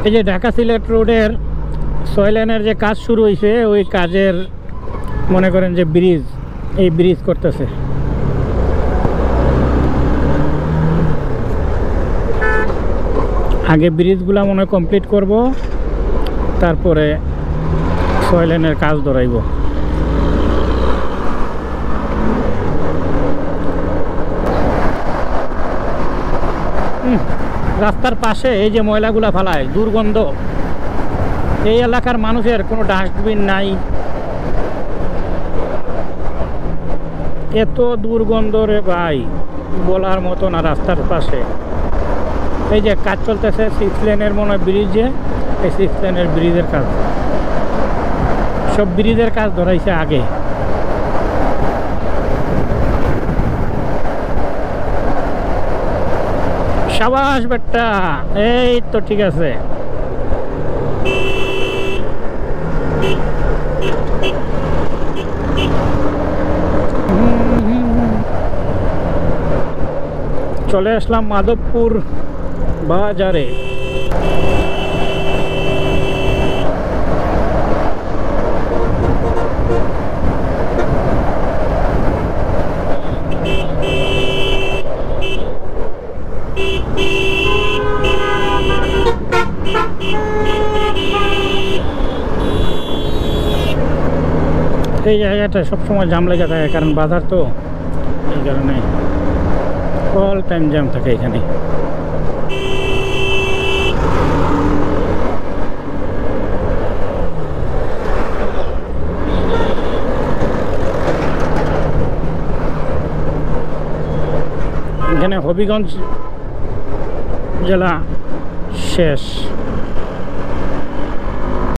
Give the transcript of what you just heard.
এই যে ঢাকা সিলেট রোডের 6 লেনের যে কাজ শুরু হয়েছে, ওই কাজের মনে করেন যে ব্রিজ, এই ব্রিজ করতেছে। আগে ব্রিজগুলো মনে হয় কমপ্লিট করব, তারপরে 6 লেনের কাজ ধরাইব। রাস্তার পাশে এই যে ময়লাগুলা ফালায়, দুর্গন্ধ। এই এলাকার মানুষের কোনো ডাস্টবিন নাই, এত দুর্গন্ধ রে ভাই, বলার মতো না। রাস্তার পাশে এই যে কাজ চলতেছে 6 লেনের মনে হয় ব্রিজে, এই 6 লেনের ব্রিজের কাজ, সব ব্রিজের কাজ ধরাইছে আগে। সাবাস বেটা, এই তো ঠিক আছে। চলে আসলাম মাধবপুর বাজারে। এই জায়গাটা সবসময় জাম লেগে থাকে, কারণ বাজার তো, এই কারণে অল টাইম জ্যাম থাকে এখানে। এখানে হবিগঞ্জ জেলা শেষ।